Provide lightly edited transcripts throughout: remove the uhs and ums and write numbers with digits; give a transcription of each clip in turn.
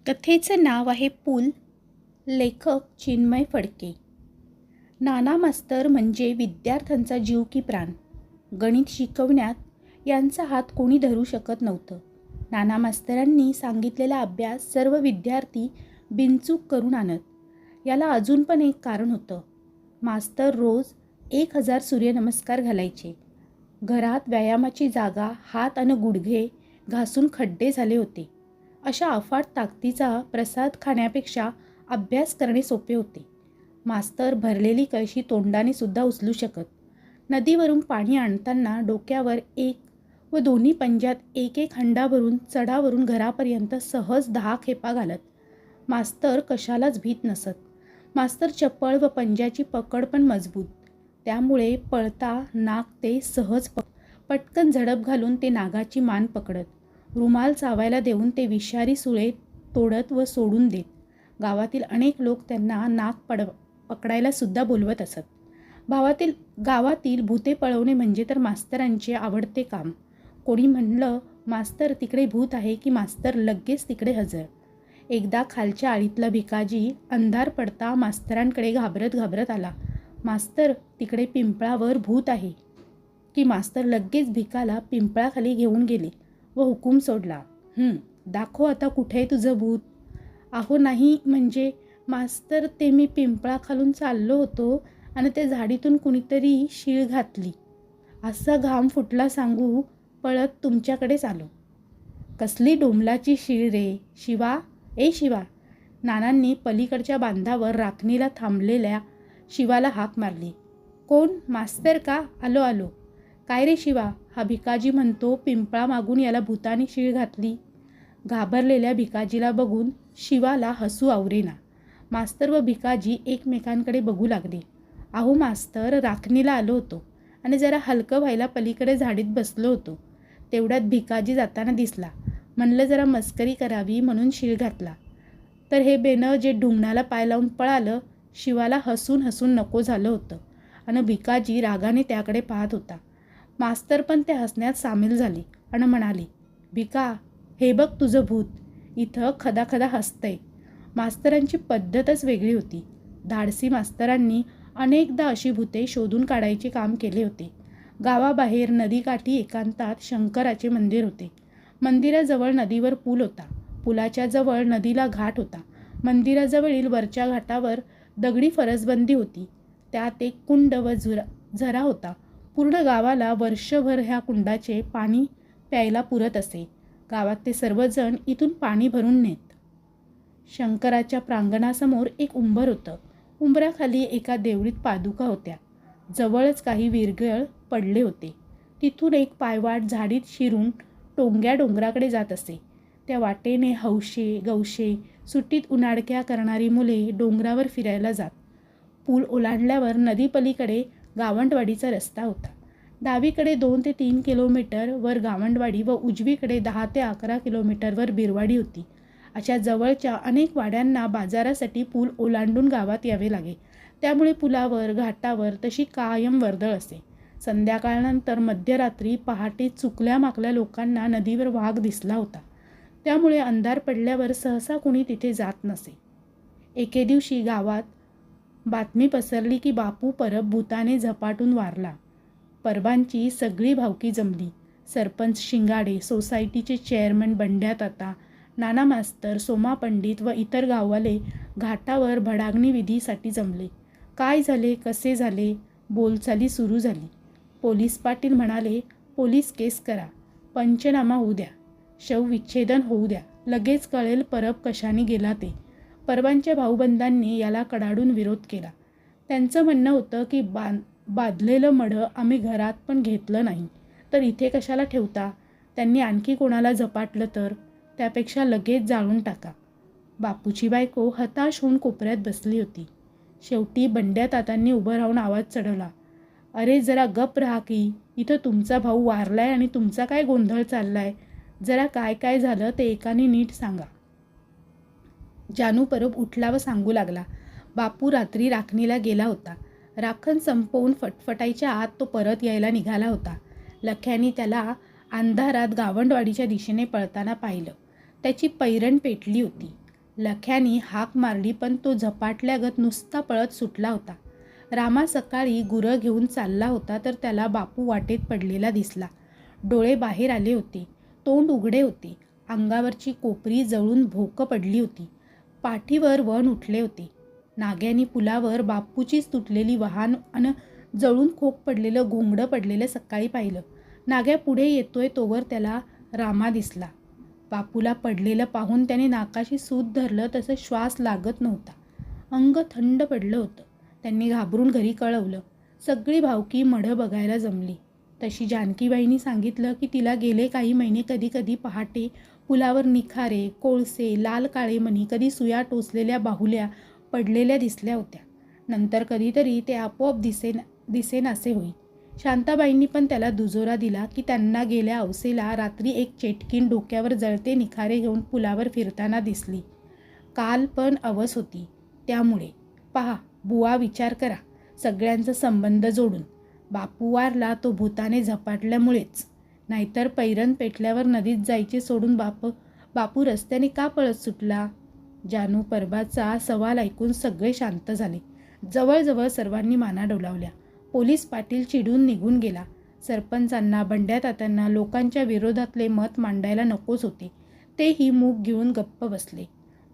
कथेचं नाव आहे पूल. लेखक चिन्मय फडके. नाना मास्तर म्हणजे विद्यार्थ्यांचा जीव की प्राण. गणित शिकवण्यात यांचा हात कोणी धरू शकत नव्हतं. नाना मास्तरांनी सांगितलेला अभ्यास सर्व विद्यार्थी बिनचूक करून आणत. याला अजून पण एक कारण होतं. मास्तर रोज 1000 सूर्यनमस्कार घालायचे. घरात व्यायामाची जागा, हात आणि गुडघे घासून खड्डे झाले होते. अशा अफाट ताकदीचा प्रसाद खाण्यापेक्षा अभ्यास करणे सोपे होते. मास्तर भरलेली कळशी तोंडाने सुद्धा उचलू शकत. नदीवरून पाणी आणताना डोक्यावर एक व दोन्ही पंजात एक एक हंडा भरून चढावरून घरापर्यंत सहज 10 खेपा घालत. मास्तर कशालाच भीत नसत. मास्तर चपळ व पंजाची पकड पण मजबूत. त्यामुळे पळता नाग ते सहज पटकन झडप घालून ते नागाची मान पकडत. रुमाल चावायला देऊन ते विषारी सुळे तोडत व सोडून देत. गावातील अनेक लोक त्यांना नाग पकडायला सुद्धा बोलवत असत. गावातील भूते पळवणे म्हणजे तर मास्तरांचे आवडते काम. कोणी म्हणलं मास्तर तिकडे भूत आहे की मास्तर लगेच तिकडे हजर. एकदा खालच्या आळीतला भिकाजी अंधार पडता मास्तरांकडे घाबरत घाबरत आला. मास्तर तिकडे पिंपळावर भूत आहे की मास्तर लगेच भिकाला पिंपळाखाली घेऊन गेले व हुकूम सोडला. दाखव आता कुठे आहे तुझं भूत. अहो नाही म्हणजे मास्तर ते मी पिंपळाखालून चाललो होतो आणि त्या झाडीतून कुणीतरी शीळ घातली. असा घाम फुटला सांगू पळत तुमच्याकडेच आलो. कसली डोंबलाची शीळ रे शिवा. ए शिवा. नानांनी पलीकडच्या बांधावर राखणीला थांबलेल्या शिवाला हाक मारली. कोण? मास्तर का? आलो आलो. काय रे शिवा, हा भिकाजी म्हणतो पिंपळा मागून याला भूताने शीळ घातली. घाबरलेल्या भिकाजीला बघून शिवाला हसू आवरेना. मास्तर व भिकाजी एकमेकांकडे बघू लागले. अहो मास्तर, राखणीला आलो होतो आणि जरा हलकं व्हायला पलीकडे झाडीत बसलो होतो. तेवढ्यात भिकाजी जाताना दिसला. म्हणलं जरा मस्करी करावी म्हणून शीळ घातला. तर हे बेनं जे ढुंगणाला पाय लावून पळालं. शिवाला हसून हसून नको झालं होतं आणि भिकाजी रागाने त्याकडे पाहत होता. मास्तर पण ते हसण्यात सामील झाले आणि म्हणाले, भिका, हे बघ तुझं भूत इथं खदाखदा हसतंय. मास्तरांची पद्धतच वेगळी होती. धाडसी मास्तरांनी अनेकदा अशी भूते शोधून काढायचे काम केले होते. गावाबाहेर नदीकाठी एकांतात शंकराचे मंदिर होते. मंदिराजवळ नदीवर पूल होता. पुलाच्या जवळ नदीला घाट होता. मंदिराजवळील वरच्या घाटावर दगडी फरसबंदी होती. त्यात एक कुंड व झरा होता. पूर्ण गावाला वर्षभर ह्या कुंडाचे पाणी प्यायला पुरत असे. गावात ते सर्वजण इथून पाणी भरून नेत. शंकराच्या प्रांगणासमोर एक उंबर होतं. उंबराखाली एका देवळीत पादुका होत्या. जवळच काही विरगळ पडले होते. तिथून एक पायवाट झाडीत शिरून टोंग्या डोंगराकडे जात असे. त्या वाटेने हौशे गवशे सुट्टीत उन्हाडक्या करणारी मुले डोंगरावर फिरायला जात. पूल ओलांडल्यावर नदीपलीकडे गावंडवाडीचा रस्ता होता. डावीकडे 2 ते 3 किलोमीटर वर गावंडवाडी व उजवीकडे 10 ते 11 किलोमीटरवर बिरवाडी होती. अशा जवळच्या अनेक वाड्यांना बाजारासाठी पूल ओलांडून गावात यावे लागे. त्यामुळे पुलावर घाटावर तशी कायम वर्दळ असे. संध्याकाळनंतर मध्यरात्री पहाटे चुकल्या माकल्या लोकांना नदीवर वाघ दिसला होता. त्यामुळे अंधार पडल्यावर सहसा कुणी तिथे जात नसे. एके दिवशी गावात बातमी पसरली की बापू परब भूताने झपाटून वारला. परबांची सगळी भावकी जमली. सरपंच शिंगाडे, सोसायटीचे चेअरमन बंड्या ताता, नाना मास्तर, सोमा पंडित व इतर गाववाले घाटावर भडागणी विधीसाठी जमले. काय झाले, कसे झाले, बोलचाली सुरू झाली. पोलीस पाटील म्हणाले, पोलीस केस करा, पंचनामा होऊ द्या, शवविच्छेदन होऊ द्या, लगेच कळेल परब कशाने गेला ते. परबांच्या भाऊबंदांनी याला कडाडून विरोध केला. त्यांचं म्हणणं होतं की बांधलेलं मढं आम्ही घरात पण घेतलं नाही तर इथे कशाला ठेवता. त्यांनी आणखी कोणाला झपाटलं तर त्यापेक्षा लगेच जाळून टाका. बापूची बायको हताश होऊन कोपऱ्यात बसली होती. शेवटी बंड्या तातांनी उभं राहून आवाज चढवला, अरे जरा गप राहा की. इथं तुमचा भाऊ वारलाय आणि तुमचा काय गोंधळ चाललाय. जरा काय काय झालं ते एकाने नीट सांगा. जानू परब उठला व सांगू लागला, बापू रात्री राखणीला गेला होता. राखण संपवून फटफटायच्या आत तो परत यायला निघाला होता. लख्यानी त्याला अंधारात गावंडवाडीच्या दिशेने पळताना पाहिलं. त्याची पैरण पेटली होती. लख्याने हाक मारली पण तो झपाटल्यागत नुसता पळत सुटला होता. रामा सकाळी गुरं घेऊन चालला होता तर त्याला बापू वाटेत पडलेला दिसला. डोळे बाहेर आले होते, तोंड उघडे होते, अंगावरची कोपरी जळून भोकं पडली होती, पाठीवर वण उठले होते. नाग्याने पुलावर बापूचीच तुटलेली वाहन अन जळून खोक पडलेलं घोंगडं पडलेलं सकाळी पाहिलं. नाग्या पुढे येतोय तोवर त्याला रामा दिसला. बापूला पडलेलं पाहून त्याने नाकाशी सूत धरलं तसं श्वास लागत नव्हता. अंग थंड पडलं होतं. त्यांनी घाबरून घरी कळवलं. सगळी भावकी मढं बघायला जमली. तशी जानकीबाईंनी सांगितलं की तिला गेले काही महिने कधी कधी पहाटे पुलावर निखारे, कोळसे, लाल काळे मणी, कधी सुया टोचलेल्या बाहुल्या पडलेल्या दिसल्या होत्या. नंतर कधीतरी ते आपोआप दिसेनासे होई. शांताबाईंनी पण त्याला दुजोरा दिला की त्यांना गेल्या अवसेला रात्री एक चेटकीण डोक्यावर जळते निखारे घेऊन पुलावर फिरताना दिसली. काल पण अवस होती. त्यामुळे पहा बुवा, विचार करा, सगळ्यांचा संबंध जोडून. बापू वारला तो भूताने झपाटल्यामुळेच, नाहीतर पैरण पेटल्यावर नदीत जायचे सोडून बापू रस्त्याने का पळत सुटला? जानू परबाचा सवाल ऐकून सगळे शांत झाले. जवळजवळ सर्वांनी माना डोलावल्या. पोलीस पाटील चिडून निघून गेला. सरपंचांना, बंड्या तात्यांना लोकांच्या विरोधातले मत मांडायला नकोच होते. तेही मूग गिळून गप्प बसले.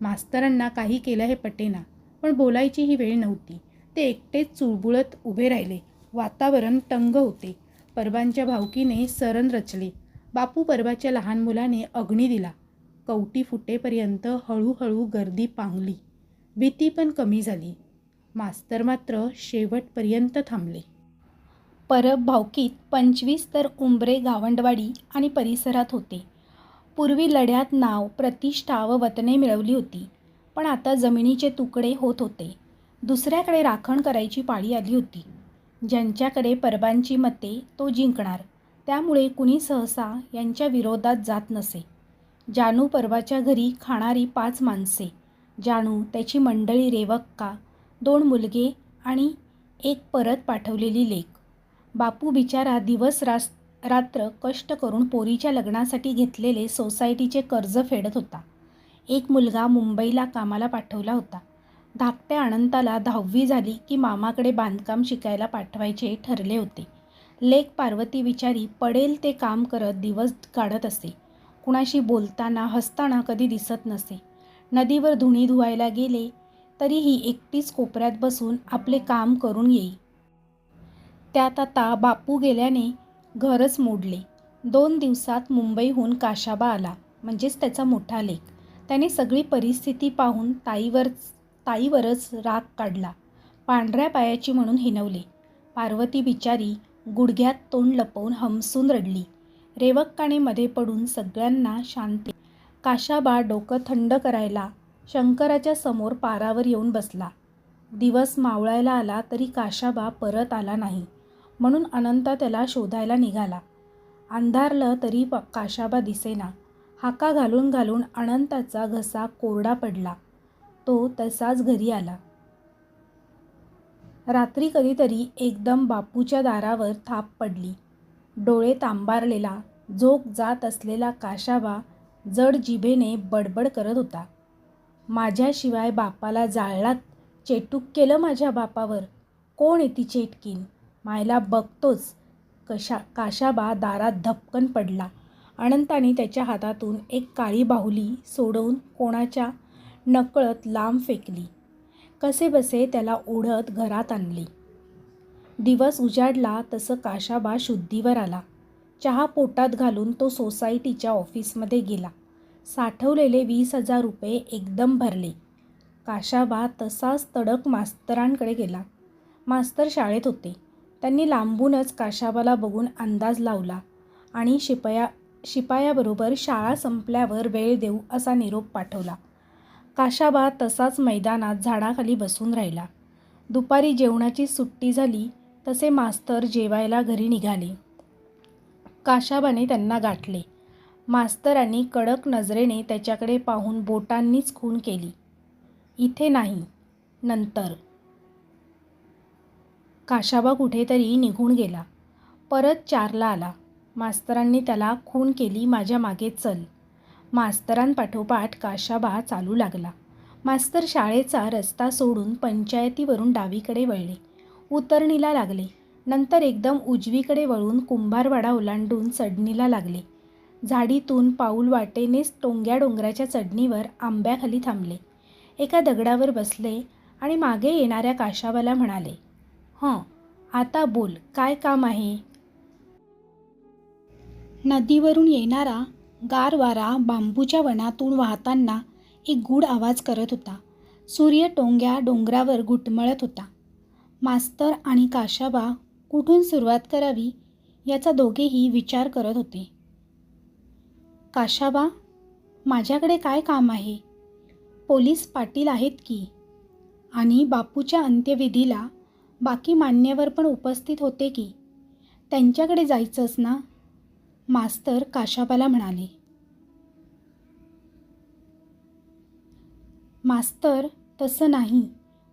मास्तरांना काही केलं हे पटेना, पण बोलायची ही वेळ नव्हती. ते एकटेच चुळबुळत उभे राहिले. वातावरण तंग होते. परबांच्या भावकीने सरण रचले. बापू परबाच्या लहान मुलाने अग्नी दिला. कवटी फुटेपर्यंत हळूहळू गर्दी पांगली. भीती पण कमी झाली. मास्तर मात्र शेवटपर्यंत थांबले. परब भावकीत 25 तर उंबरे गावंडवाडी आणि परिसरात होते. पूर्वी लढ्यात नाव, प्रतिष्ठा व वतने मिळवली होती, पण आता जमिनीचे तुकडे होत होते. दुसऱ्याकडे राखण करायची पाळी आली होती. ज्यांच्याकडे परबांची मते तो जिंकणार, त्यामुळे कुणी सहसा यांच्या विरोधात जात नसे. जानू परबाच्या घरी खाणारी 5 माणसे, जानू, त्याची मंडळी, रेवक्का, 2 मुलगे आणि एक परत पाठवलेली लेक. बापू बिचारा दिवस रात्र कष्ट करून पोरीच्या लग्नासाठी घेतलेले सोसायटीचे कर्ज फेडत होता. एक मुलगा मुंबईला कामाला पाठवला होता. धाकट्या अनंताला 10वी झाली की मामाकडे बांधकाम शिकायला पाठवायचे ठरले होते. लेक पार्वती बिचारी पडेल ते काम करत दिवस काढत असे. कुणाशी बोलताना, हसताना कधी दिसत नसे. नदीवर धुणी धुवायला गेले तरीही एकटीच कोपऱ्यात बसून आपले काम करून येई. त्यात आता बापू गेल्याने घरच मोडले. 2 दिवसात मुंबईहून काशाबा आला, म्हणजेच त्याचा मोठा लेक. त्याने सगळी परिस्थिती पाहून ताईवरच राग काढला. पांढऱ्या पायाची म्हणून हिणवले. पार्वती बिचारी गुडघ्यात तोंड लपवून हमसून रडली. रेवक्काने मध्ये पडून सगळ्यांना शांती. काशाबा डोकं थंड करायला शंकराच्या समोर पारावर येऊन बसला. दिवस मावळायला आला तरी काशाबा परत आला नाही, म्हणून अनंता त्याला शोधायला निघाला. अंधारलं तरी काशाबा दिसेना. हाका घालून घालून अनंताचा घसा कोरडा पडला. तो तसाच घरी आला. रात्री कधीतरी एकदम बापूच्या दारावर थाप पडली. डोळे तांबारलेला, झोक जात असलेला काशाबा जड जिभेने बडबड करत होता. माझ्याशिवाय बापाला जाळलात, चेटूक केलं माझ्या बापावर. कोण आहे ती चेटकीन? मायला बघतोच. काशाबा दारात धपकन पडला. अनंताने त्याच्या हातातून एक काळी बाहुली सोडवून कोणाच्या नकळत लांब फेकली. कसेबसे त्याला ओढत घरात आणले. दिवस उजाडला तसं काशाबा शुद्धीवर आला. चहा पोटात घालून तो सोसायटीच्या ऑफिसमध्ये गेला. साठवलेले 20,000 रुपये एकदम भरले. काशाबा तसाच तडक मास्तरांकडे गेला. मास्तर शाळेत होते. त्यांनी लांबूनच काशाबाला बघून अंदाज लावला आणि शिपायाबरोबर शाळा संपल्यावर वेळ देऊ असा निरोप पाठवला. काशाबा तसाच मैदानात झाडाखाली बसून राहिला. दुपारी जेवणाची सुट्टी झाली तसे मास्तर जेवायला घरी निघाले. काशाबाने त्यांना गाठले. मास्तरांनी कडक नजरेने त्याच्याकडे पाहून बोटांनीच खूण केली. इथे नाही, नंतर. काशाबा कुठेतरी निघून गेला. परत 4ला आला. मास्तरांनी त्याला खूण केली, माझ्या मागे चल. मास्तरांपाठोपाठ काशाबा चालू लागला. मास्तर शाळेचा रस्ता सोडून पंचायतीवरून डावीकडे वळले. उतरणीला लागले. नंतर एकदम उजवीकडे वळून कुंभारवाडा ओलांडून चढणीला लागले. झाडीतून पाऊल वाटेनेच टोंग्या डोंगराच्या चढणीवर आंब्याखाली थांबले. एका दगडावर बसले आणि मागे येणाऱ्या काशाबाला म्हणाले, आता बोल, काय काम आहे? नदीवरून येणारा गार वारा बांबूच्या वनातून वाहताना एक गूढ आवाज करत होता. सूर्य टोंग्या डोंगरावर घुटमळत होता. मास्तर आणि काशाबा कुठून सुरुवात करावी याचा दोघेही विचार करत होते. काशाबा, माझ्याकडे काय काम आहे? पोलीस पाटील आहेत की, आणि बापूच्या अंत्यविधीला बाकी मान्यवर पण उपस्थित होते की, त्यांच्याकडे जायचंच ना? मास्तर काशाबाला म्हणाले. मास्तर, तसं नाही,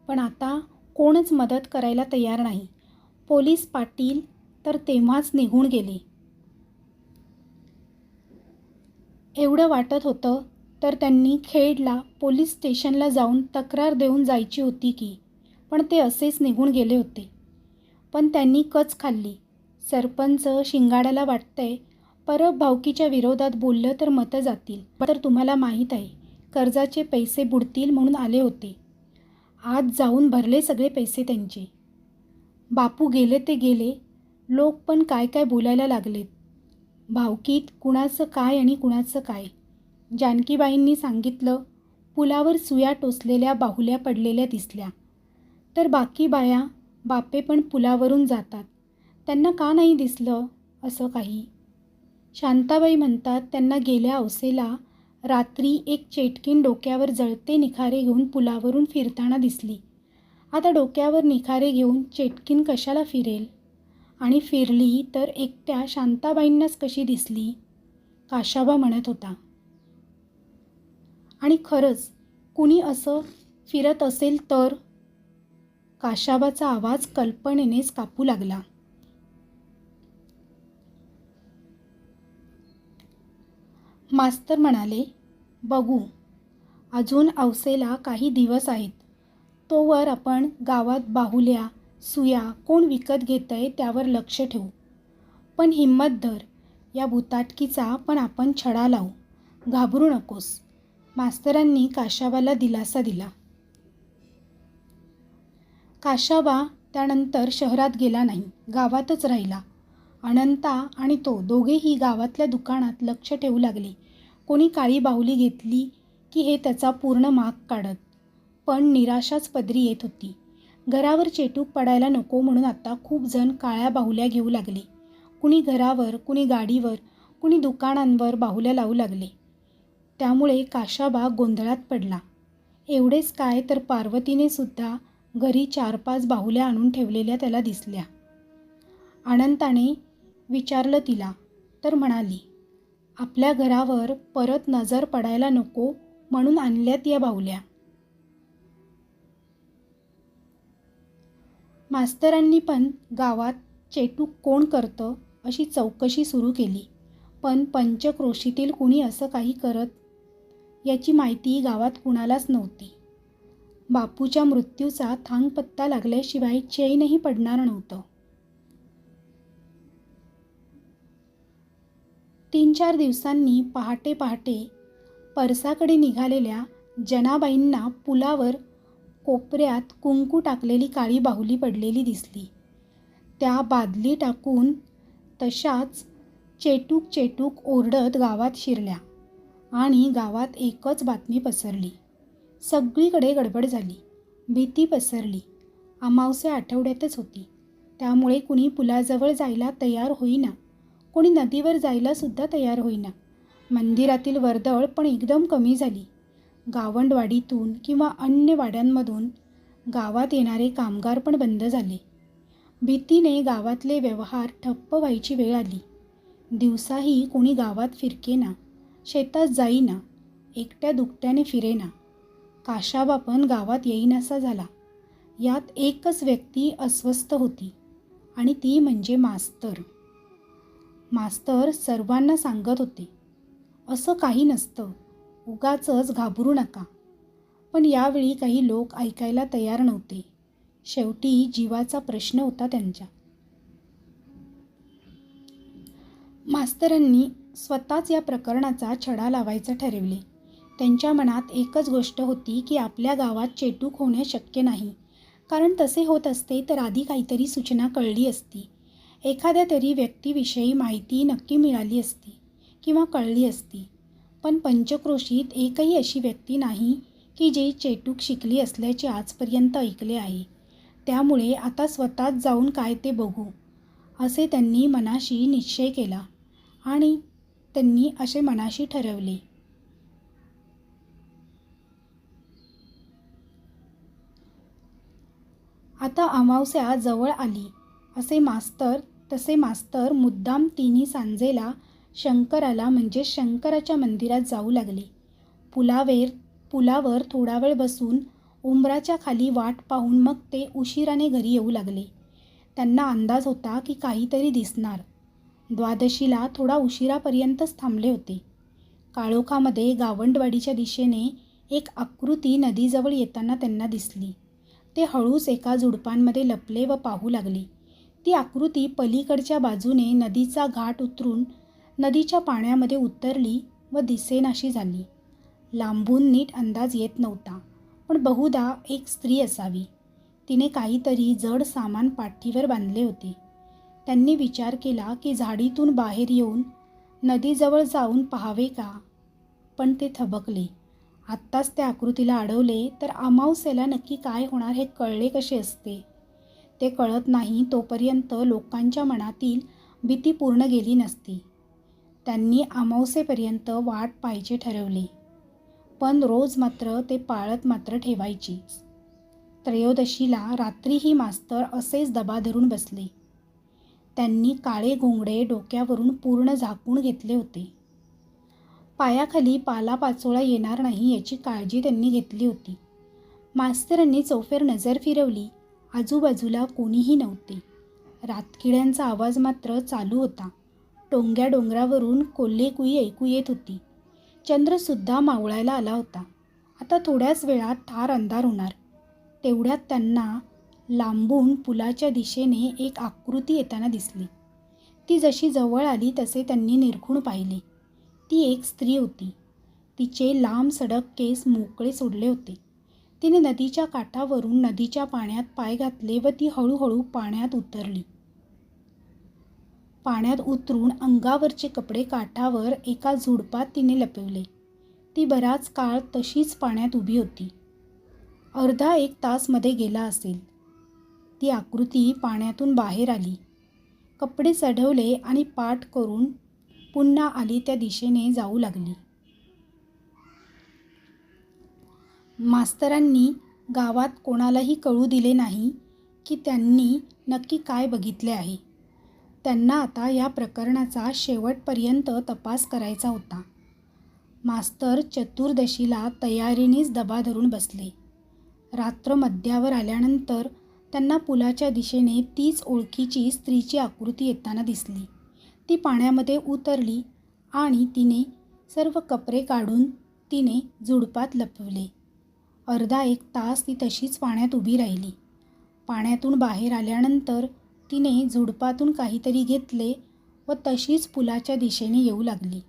पण आता कोणच मदत करायला तयार नाही. पोलीस पाटील तर तेव्हाच निघून गेले. एवढं वाटत होतं तर त्यांनी खेडला पोलीस स्टेशनला जाऊन तक्रार देऊन जायची होती की, पण ते असेच निघून गेले होते. पण त्यांनी कच खाल्ली. सरपंच शिंगाड्याला वाटतंय परब भावकीच्या विरोधात बोललं तर मतं जातील. तर तुम्हाला माहीत आहे, कर्जाचे पैसे बुडतील म्हणून आले होते. आज जाऊन भरले सगळे पैसे त्यांचे. बापू गेले ते गेले, लोक पण काय काय बोलायला लागलेत. भावकीत कुणाचं काय आणि कुणाचं काय. जानकीबाईंनी सांगितलं, पुलावर सुया टोचलेल्या बाहुल्या पडलेल्या दिसल्या. तर बाकी बाया बापे पण पुलावरून जातात, त्यांना का नाही दिसलं असं काही? शांताबाई म्हणतात त्यांना गेल्या औसेला रात्री एक चेटकीन डोक्यावर जळते निखारे घेऊन पुलावरून फिरताना दिसली. आता डोक्यावर निखारे घेऊन चेटकीन कशाला फिरेल? आणि फिरली तर एकट्या शांताबाईंनाच कशी दिसली? काशाबा म्हणत होता. आणि खरंच कुणी असं फिरत असेल तर? काशाबाचा आवाज कल्पनेनेच कापू लागला. मास्तर म्हणाले, बघू, अजून औसेला काही दिवस आहेत. तोवर आपण गावात बाहुल्या सुया कोण विकत घेतंय त्यावर लक्ष ठेवू. पण हिम्मत धर, या भुताटकीचा पण आपण छडा लावू. घाबरू नकोस. मास्तरांनी काशाबाला दिलासा दिला. काशाबा त्यानंतर शहरात गेला नाही, गावातच राहिला. अनंता आणि तो दोघेही गावातल्या दुकानात लक्ष ठेवू लागले. कोणी काळी बाहुली घेतली की हे त्याचा पूर्ण माग काढत. पण निराशाच पदरी येत होती. घरावर चेटूक पडायला नको म्हणून आता खूप जण काळ्या बाहुल्या घेऊ लागले. कुणी घरावर, कुणी गाडीवर, कुणी दुकानांवर बाहुल्या लावू लागले. त्यामुळे काशाबा गोंधळात पडला. एवढेच काय तर पार्वतीने सुद्धा घरी 4-5 बाहुल्या आणून ठेवलेल्या त्याला दिसल्या. अनंताने विचारलं तिला तर म्हणाली, आपल्या घरावर परत नजर पडायला नको म्हणून आणल्यात या बाहुल्या. मास्तरांनी पण गावात चेटूक कोण करतं अशी चौकशी सुरू केली. पण पंचक्रोशीतील कुणी असं काही करत याची माहिती गावात कुणालाच नव्हती. बापूच्या मृत्यूचा थांगपत्ता लागल्याशिवाय चैनही पडणार नव्हतं. 3-4 दिवसांनी पहाटे पहाटे परसाकडे निघालेल्या जनाबाईंना पुलावर कोपऱ्यात कुंकू टाकलेली काळी बाहुली पडलेली दिसली. त्या बादली टाकून तशाच चेटूक चेटूक ओरडत गावात शिरल्या आणि गावात एकच बातमी पसरली. सगळीकडे गडबड झाली. भीती पसरली. अमावस्या आठवड्यातच होती, त्यामुळे कुणी पुलाजवळ जायला तयार होईना, कोणी नदीवर जायला सुद्धा तयार होईना. मंदिरातील वर्दळ पण एकदम कमी झाली. गावंडवाडीतून किंवा अन्य वाड्यांमधून गावात येणारे कामगार पण बंद झाले. भीतीने गावातले व्यवहार ठप्प व्हायची वेळ आली. दिवसाही कोणी गावात फिरकेना, शेतात जाईना, एकट्या दुकट्याने फिरेना. काशाबा पण गावात येईनासा झाला. यात एकच व्यक्ती अस्वस्थ होती आणि ती म्हणजे मास्तर. मास्तर सर्वांना सांगत होते, असं काही नसतं, उगाचच घाबरू नका. पण यावेळी काही लोक ऐकायला तयार नव्हते. शेवटी जीवाचा प्रश्न होता त्यांच्या. मास्तरांनी स्वतःच या प्रकरणाचा छडा लावायचं ठरवले. त्यांच्या मनात एकच गोष्ट होती की आपल्या गावात चेटूक होणे शक्य नाही. कारण तसे होत असते तर आधी काहीतरी सूचना कळली असती. एखाद्या तरी व्यक्तीविषयी माहिती नक्की मिळाली असती किंवा कळली असती. पण पंचक्रोशीत एकही अशी व्यक्ती नाही की जी चेटूक शिकली असल्याचे आजपर्यंत ऐकले आहे. त्यामुळे आता स्वतःच जाऊन काय ते बघू, असे त्यांनी मनाशी निश्चय केला आणि त्यांनी असे मनाशी ठरवले. आता अमावस्या जवळ आली. तसे मास्तर मुद्दाम तिन्ही सांजेला शंकराला म्हणजे शंकराच्या मंदिरात जाऊ लागले. पुलावर थोडा वेळ बसून उंबराच्या खाली वाट पाहून मग ते उशिराने घरी येऊ लागले. त्यांना अंदाज होता की काहीतरी दिसणार. द्वादशीला थोडा उशिरापर्यंतच थांबले होते. काळोखामध्ये गावंडवाडीच्या दिशेने एक आकृती नदीजवळ येताना त्यांना दिसली. ते हळूच एका झुडपांमध्ये लपले व पाहू लागले. ती आकृती पलीकडच्या बाजूने नदीचा घाट उतरून नदीच्या पाण्यामध्ये उतरली व दिसेनाशी झाली. लांबून नीट अंदाज येत नव्हता, पण बहुधा एक स्त्री असावी. तिने काहीतरी जड सामान पाठीवर बांधले होते. त्यांनी विचार केला की झाडीतून बाहेर येऊन नदीजवळ जाऊन पाहावे का, पण ते थबकले. आत्ताच त्या आकृतीला अडवले तर अमावस्येला नक्की काय होणार हे कळले कसे असते. ते कळत नाही तोपर्यंत लोकांच्या मनातील भीती पूर्ण गेली नसती. त्यांनी अमावस्येपर्यंत वाट पाहायचे ठरवले, पण रोज मात्र ते पाळत मात्र ठेवायचीच. त्रयोदशीला रात्रीही मास्तर असेच दबा धरून बसले. त्यांनी काळे घोंगडे डोक्यावरून पूर्ण झाकून घेतले होते. पायाखाली पालापाचोळा येणार नाही याची काळजी त्यांनी घेतली होती. मास्तरांनी चौफेर नजर फिरवली. आजूबाजूला कोणीही नव्हते. रातकिड्यांचा आवाज मात्र चालू होता. टोंग्या डोंगरावरून कोल्हेकुई ऐकू येत होती. चंद्रसुद्धा मावळायला आला होता. आता थोड्याच वेळात ठार अंधार होणार. तेवढ्यात त्यांना लांबून पुलाच्या दिशेने एक आकृती येताना दिसली. ती जशी जवळ आली तसे त्यांनी निरखून पाहिले. ती एक स्त्री होती. तिचे लांब सडक केस मोकळे सोडले होते. तिने नदीच्या काठावरून नदीच्या पाण्यात पाय घातले व ती हळूहळू पाण्यात उतरली. पाण्यात उतरून अंगावरचे कपडे काठावर एका झुडपात तिने लपवले. ती बराच काळ तशीच पाण्यात उभी होती. अर्धा एक तास मध्ये गेला असेल. ती आकृती पाण्यातून बाहेर आली, कपडे चढवले आणि पाठ करून पुन्हा आली त्या दिशेने जाऊ लागली. मास्तरांनी गावात कोणालाही कळू दिले नाही की त्यांनी नक्की काय बघितले आहे. त्यांना आता या प्रकरणाचा शेवटपर्यंत तपास करायचा होता. मास्तर चतुर्दशीला तयारीनेच दबा धरून बसले. रात्र मध्यावर आल्यानंतर त्यांना पुलाच्या दिशेने तीच ओळखीची स्त्रीची आकृती येताना दिसली. ती पाण्यामध्ये उतरली आणि तिने सर्व कपडे काढून तिने झुडपात लपवले. अर्धा एक तास ती तशीच पाण्यात उभी राहिली. पाण्यातून बाहेर आल्यानंतर तिने झुडपातून काहीतरी घेतले व तशीच पुलाच्या दिशेने येऊ लागली.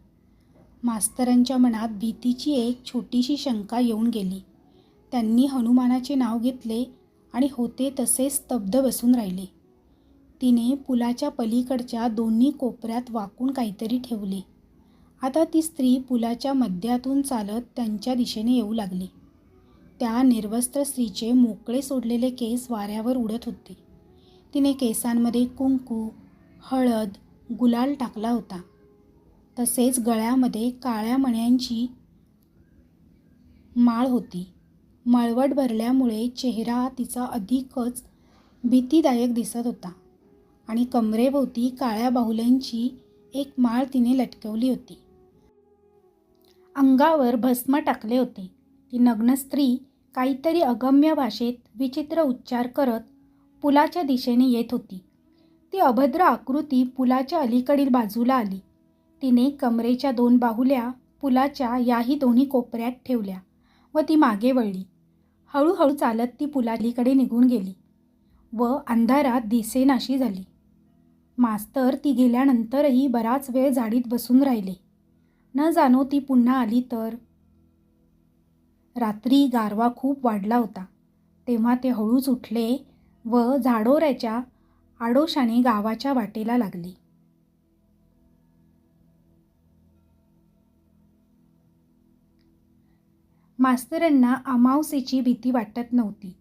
मास्तरांच्या मनात भीतीची एक छोटीशी शंका येऊन गेली. त्यांनी हनुमानाचे नाव घेतले आणि होते तसे स्तब्ध बसून राहिले. तिने पुलाच्या पलीकडच्या दोन्ही कोपऱ्यात वाकून काहीतरी ठेवले. आता ती स्त्री पुलाच्या मध्यातून चालत त्यांच्या दिशेने येऊ लागली. त्या निर्वस्त्र स्त्रीचे मोकळे सोडलेले केस वाऱ्यावर उडत होते. तिने केसांमध्ये कुंकू, हळद, गुलाल टाकला होता. तसेच गळ्यामध्ये काळ्या मण्यांची माळ होती. मळवट भरल्यामुळे चेहरा तिचा अधिकच भीतीदायक दिसत होता आणि कमरेभोवती काळ्या बाहुल्यांची एक माळ तिने लटकवली होती. अंगावर भस्म टाकले होते. ती नग्न स्त्री काहीतरी अगम्य भाषेत विचित्र उच्चार करत पुलाच्या दिशेने येत होती. ती अभद्र आकृती पुलाच्या अलीकडील बाजूला आली. तिने कमरेच्या 2 बाहुल्या पुलाच्या याही दोन्ही कोपऱ्यात ठेवल्या व ती मागे वळली. हळूहळू चालत ती पुलालीकडे निघून गेली व अंधारात दिसेनाशी झाली. मास्तर ती गेल्यानंतरही बराच वेळ झाडीत बसून राहिले. न जाणो ती पुन्हा आली तर. रात्री गारवा खूप वाढला होता. तेव्हा ते हळूच उठले व झाडोऱ्याच्या आडोशाने गावाच्या वाटेला लागले. मास्तरांना अमावस्येची भीती वाटत नव्हती.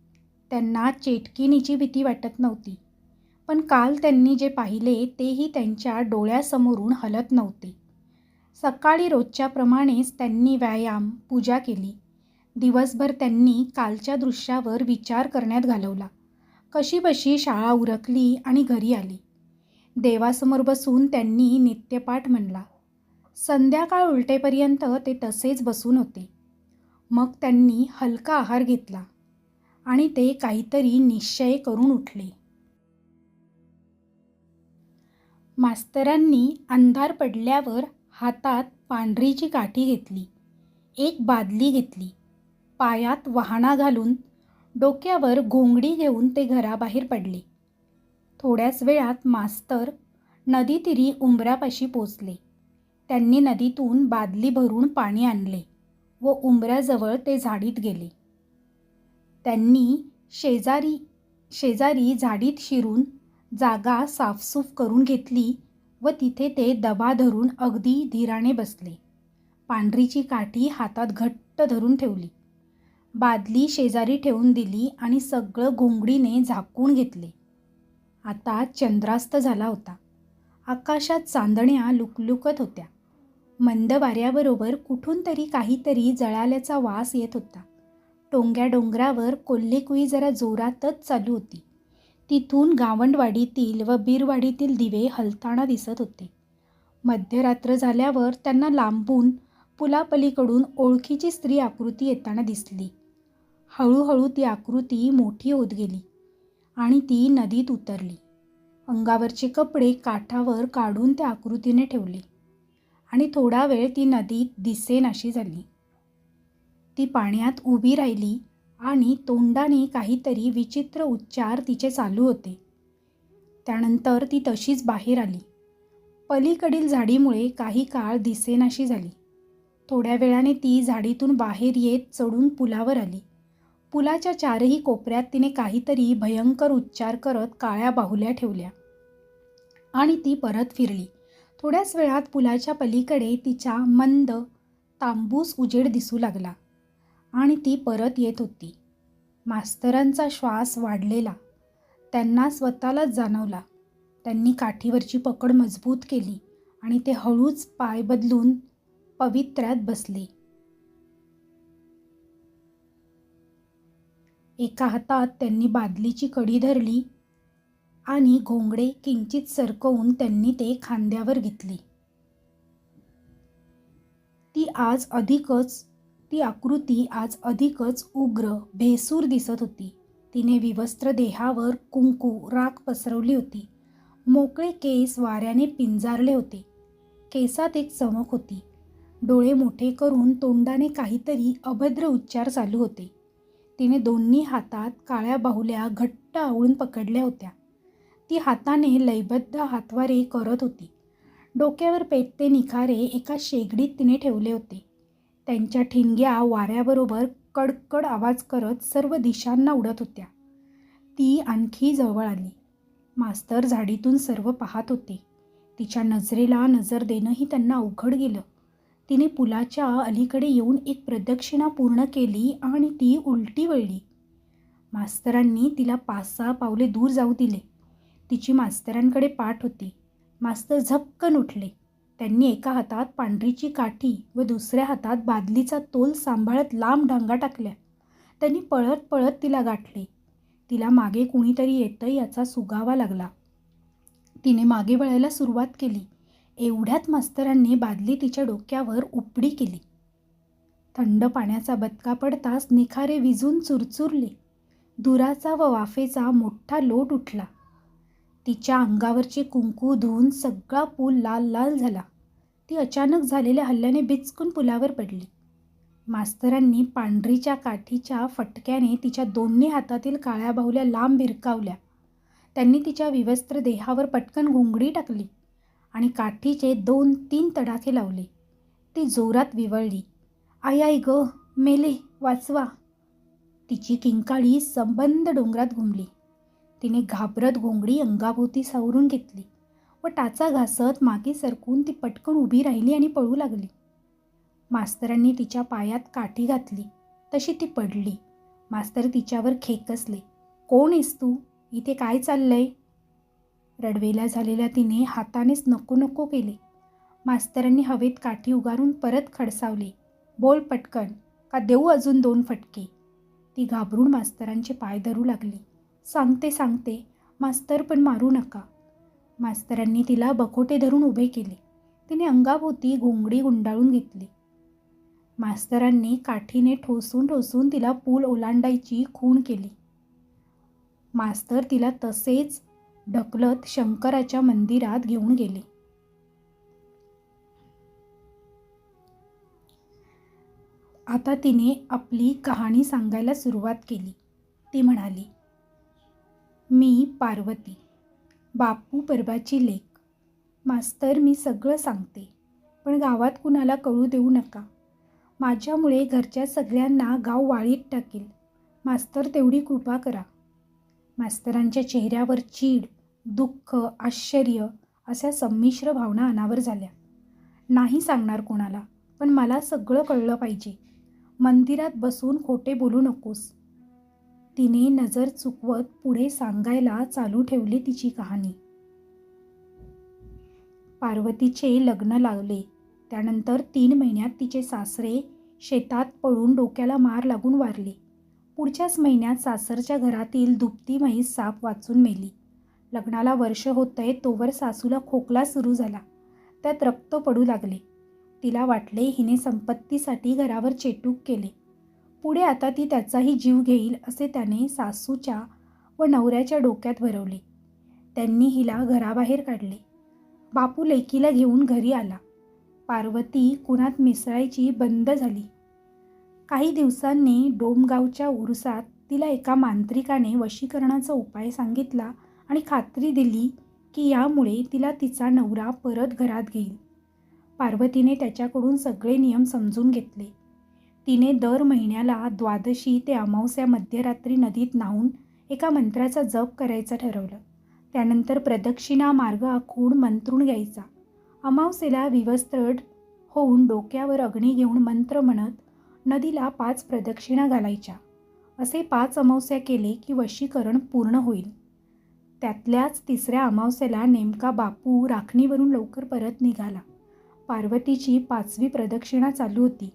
त्यांना चेटकिणीची भीती वाटत नव्हती. पण काल त्यांनी जे पाहिले तेही त्यांच्या डोळ्यासमोरून हलत नव्हते. सकाळी रोजच्याप्रमाणेच त्यांनी व्यायाम, पूजा केली. दिवसभर त्यांनी कालच्या दृश्यावर विचार करण्यात घालवला. कशीबशी शाळा उरकली आणि घरी आली. देवासमोर बसून त्यांनी नित्यपाठ म्हणला. संध्याकाळ उलटेपर्यंत ते तसेच बसून होते. मग त्यांनी हलका आहार घेतला आणि ते काहीतरी निश्चय करून उठले. मास्तरांनी अंधार पडल्यावर हातात पांढरीची काठी घेतली. एक बादली घेतली. पायात वहाणा घालून डोक्यावर घोंगडी घेऊन ते घराबाहेर पडले. थोड्याच वेळात मास्तर नदीतीरी उंबरापाशी पोचले. त्यांनी नदीतून बादली भरून पाणी आणले व उंबऱ्याजवळ ते झाडीत गेले. त्यांनी शेजारी झाडीत शिरून जागा साफसूफ करून घेतली व तिथे ते दबा धरून अगदी धीराने बसले. पांढरीची काठी हातात घट्ट धरून ठेवली. बादली शेजारी ठेवून दिली आणि सगळं घोंगडीने झाकून घेतले. आता चंद्रास्त झाला होता. आकाशात चांदण्या लुकलुकत होत्या. मंद वाऱ्याबरोबर कुठून तरी काहीतरी जळाल्याचा वास येत होता. टोंग्या डोंगरावर कोल्हेकुई जरा जोरातच चालू होती. तिथून गावंडवाडीतील व बीरवाडीतील दिवे हलताना दिसत होते. मध्यरात्र झाल्यावर त्यांना लांबून पुलापलीकडून ओळखीची स्त्री आकृती येताना दिसली. हळूहळू ती आकृती मोठी होत गेली आणि ती नदीत उतरली. अंगावरचे कपडे काठावर काढून त्या आकृतीने ठेवले आणि थोडा वेळ ती नदीत दिसेनाशी झाली. ती पाण्यात उभी राहिली आणि तोंडाने काहीतरी विचित्र उच्चार तिचे चालू होते. त्यानंतर ती तशीच बाहेर आली. पलीकडील झाडीमुळे काही काळ दिसेनाशी झाली. थोड्या वेळाने ती झाडीतून बाहेर येत चढून पुलावर आली. पुलाच्या चारही कोपऱ्यात तिने काहीतरी भयंकर उच्चार करत काळ्या बाहुल्या ठेवल्या आणि ती परत फिरली. थोड्याच वेळात पुलाच्या पलीकडे तिचा मंद तांबूस उजेड दिसू लागला आणि ती परत येत होती. मास्तरांचा श्वास वाढलेला त्यांना स्वतःलाच जाणवला. त्यांनी काठीवरची पकड मजबूत केली आणि ते हळूच पाय बदलून पवित्र्यात बसले. एका हातात त्यांनी बादलीची कडी धरली आणि घोंगडे किंचित सरकवून त्यांनी ते खांद्यावर घेतले. ती आकृती आज अधिकच उग्र, भेसूर दिसत होती. तिने विवस्त्र देहावर कुंकू, राख पसरवली होती. मोकळे केस वाऱ्याने पिंजारले होते. केसात एक चमक होती. डोळे मोठे करून तोंडाने काहीतरी अभद्र उच्चार चालू होते. तिने दोन्ही हातात काळ्या बाहुल्या घट्ट आवळून पकडल्या होत्या. ती हाताने लयबद्ध हातवारे करत होती. डोक्यावर पेटते निखारे एका शेगडीत तिने ठेवले होते. त्यांच्या ठिणग्या वाऱ्याबरोबर कडकड आवाज करत सर्व दिशांना उडत होत्या. ती आणखी जवळ आली. मास्तर झाडीतून सर्व पाहत होते. तिच्या नजरेला नजर देणंही त्यांना अवघड गेलं. तिने पुलाच्या अलीकडे येऊन एक प्रदक्षिणा पूर्ण केली आणि ती उलटी वळली. मास्तरांनी तिला 5-6 पावले दूर जाऊ दिले. तिची मास्तरांकडे पाठ होती. मास्तर झपकन उठले. त्यांनी एका हातात पांढरीची काठी व दुसऱ्या हातात बादलीचा तोल सांभाळत लांब ढांगा टाकल्या. त्यांनी पळत पळत तिला गाठले. तिला मागे कुणीतरी येतंय याचा सुगावा लागला. तिने मागे वळायला सुरुवात केली. एवढ्यात मास्तरांनी बादली तिच्या डोक्यावर उपडी केली. थंड पाण्याचा बदका पडताच निखारे विजून चुरचुरले. धुराचा व वाफेचा मोठा लोट उठला. तिच्या अंगावरचे कुंकू धुवून सगळा पूल लाल लाल झाला. ती अचानक झालेल्या हल्ल्याने बिचकून पुलावर पडली. मास्तरांनी पांढरीच्या काठीच्या फटक्याने तिच्या दोन्ही हातातील काळ्या बाहुल्या लांब भिरकावल्या. त्यांनी तिच्या विवस्त्र देहावर पटकन घोंगडी टाकली आणि काठीचे 2-3 तडाखे लावले. ती जोरात विवळली. आई आई ग, मेले, वाचवा. तिची किंकाळी संबंध डोंगरात घुमली. तिने घाबरत घोंगडी अंगाभोवती सावरून घेतली व टाचा घासत मागे सरकून ती पटकन उभी राहिली आणि पळू लागली. मास्तरांनी तिच्या पायात काठी घातली तशी ती पडली. मास्तर तिच्यावर खेकसले. कोण आहेस तू? इथे काय चाललंय? रडवेला झालेल्या तिने हातानेच नको नको केले. मास्तरांनी हवेत काठी उगारून परत खडसावले. बोल पटकन, का देऊ अजून 2 फटके? ती घाबरून मास्तरांचे पाय धरू लागली. सांगते सांगते मास्तर, पण मारू नका. मास्तरांनी तिला बकोटे धरून उभे केले. तिने अंगाभोवती घोंगडी गुंडाळून घेतली. मास्तरांनी काठीने ठोसून ठोसून तिला पूल ओलांडायची खूण केली. मास्तर तिला तसेच ढकलत शंकराच्या मंदिरात घेऊन गेले. आता तिने आपली कहाणी सांगायला सुरुवात केली. ती म्हणाली, मी पार्वती, बापू परबाची लेक. मास्तर, मी सगळं सांगते, पण गावात कुणाला कळू देऊ नका. माझ्यामुळे घरच्या सगळ्यांना गाव वाळीत टाकेल. मास्तर, तेवढी कृपा करा. मास्तरांच्या चेहऱ्यावर चीड, दुःख, आश्चर्य अशा संमिश्र भावना अनावर झाल्या. नाही सांगणार कोणाला, पण मला सगळं कळलं पाहिजे. मंदिरात बसून खोटे बोलू नकोस. तिने नजर चुकवत पुढे सांगायला चालू ठेवली तिची कहाणी. पार्वतीचे लग्न लागले. त्यानंतर 3 महिन्यात तिचे सासरे शेतात पडून डोक्याला मार लागून वारले. पुढच्याच महिन्यात सासरच्या घरातील दुभती म्हैस साप वाचून मेली. लग्नाला वर्ष होतंय तोवर सासूला खोकला सुरू झाला. त्यात रक्त पडू लागले. तिला वाटले हिने संपत्तीसाठी घरावर चेटूक केले. पुढे आता ती त्याचाही जीव घेईल असे त्याने सासूच्या व नवऱ्याच्या डोक्यात भरवले. त्यांनी हिला घराबाहेर काढले. बापू लेकीला घेऊन घरी आला. पार्वती कुणात मिसळायची बंद झाली. काही दिवसांनी डोमगावच्या उरुसात तिला एका मांत्रिकाने वशीकरणाचा उपाय सांगितला आणि खात्री दिली की यामुळे तिला तिचा नवरा परत घरात घेईल. पार्वतीने त्याच्याकडून सगळे नियम समजून घेतले. तिने दर महिन्याला द्वादशी ते अमावस्या मध्यरात्री नदीत न्हाऊन एका मंत्राचा जप करायचं ठरवलं. त्यानंतर प्रदक्षिणा मार्ग आखून मंत्रून घ्यायचा. अमावस्येला विवस्त्र होऊन डोक्यावर अग्नी घेऊन मंत्र म्हणत नदीला 5 प्रदक्षिणा घालायच्या. असे 5 अमावस्या केले की वशीकरण पूर्ण होईल. त्यातल्याच 3ऱ्या अमावस्येला नेमका बापू राखणीवरून लवकर परत निघाला. पार्वतीची 5वी प्रदक्षिणा चालू होती.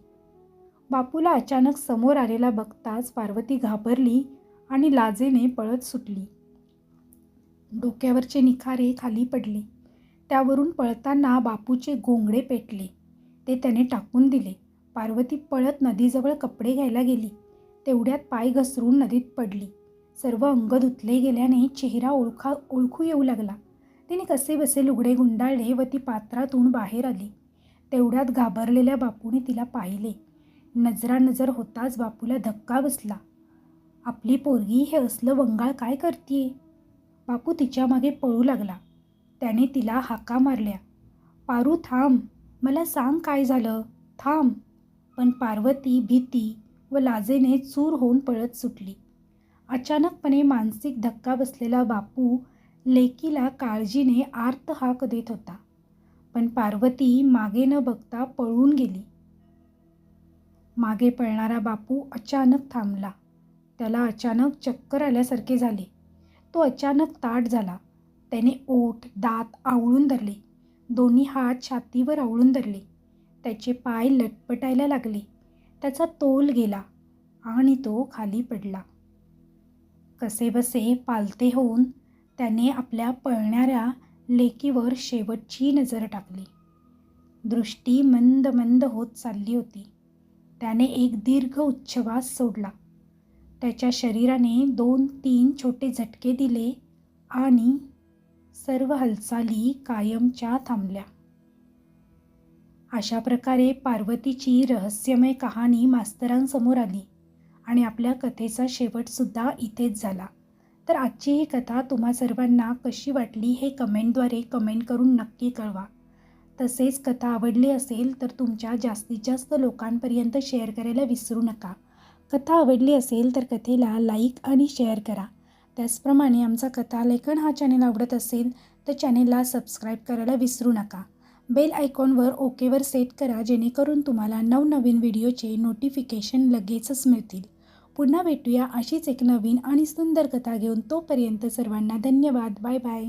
बापूला अचानक समोर आलेला बघताच पार्वती घाबरली आणि लाजेने पळत सुटली. डोक्यावरचे निखारे खाली पडले. त्यावरून पळताना बापूचे घोंगडे पेटले. ते त्याने टाकून दिले. पार्वती पळत नदीजवळ कपडे घ्यायला गेली. तेवढ्यात पाय घसरून नदीत पडली. सर्व अंग धुतले गेल्याने चेहरा ओळखू येऊ लागला. तिने कसेबसे लुगडे गुंडाळले व ती पात्रातून बाहेर आली. तेवढ्यात घाबरलेल्या बापूने तिला पाहिले. नजरानजर होताच बापूला धक्का बसला. आपली पोरगी हे असलं वंगाळ काय करतीये? बापू तिच्या मागे पळू लागला. त्याने तिला हाका मारल्या. पारू थांब, मला सांग काय झालं, थांब. पण पार्वती भीती व लाजेने चूर होऊन पळत सुटली. अचानकपणे मानसिक धक्का बसलेला बापू लेकीला काळजीने आर्त हाक देत होता. पण पार्वती मागे न बघता पळून गेली. मागे पळणारा बापू अचानक थांबला. त्याला अचानक चक्कर आल्यासारखे झाले. तो अचानक ताठ झाला. त्याने ओठ दात आवळून धरले. दोन्ही हात छातीवर आवळून धरले. त्याचे पाय लटपटायला लागले. त्याचा तोल गेला आणि तो खाली पडला. कसेबसे पालते होऊन त्याने आपल्या पळणाऱ्या लेकीवर शेवटची नजर टाकली. दृष्टी मंद मंद होत चालली होती. त्याने एक दीर्घ उच्छ्वास सोडला. त्याच्या शरीराने 2-3 छोटे झटके दिले आणि सर्व हालचाली कायमच्या थांबल्या. अशा प्रकारे पार्वतीची रहस्यमय कहाणी मास्तरांसमोर आली आणि आपल्या कथेचा शेवटसुद्धा इथेच झाला. तर आजची ही कथा तुम्हा सर्वांना कशी वाटली हे कमेंटद्वारे कमेंट करून नक्की कळवा. तसेच कथा आवडली असेल तर तुमच्या जास्तीत जास्त लोकांपर्यंत शेअर करायला विसरू नका. कथा आवडली असेल तर कथेला लाईक आणि शेअर करा. त्याचप्रमाणे आमचा कथालेखन हा चॅनल आवडत असेल तर चॅनेलला सबस्क्राईब करायला विसरू नका. बेल आयकॉनवर ओकेवर सेट करा जेणेकरून तुम्हाला नवनवीन व्हिडिओचे नोटिफिकेशन लगेचच मिळतील. पुन्हा भेटूया अशीच एक नवीन आणि सुंदर कथा घेऊन. तोपर्यंत सर्वांना धन्यवाद. Bye bye.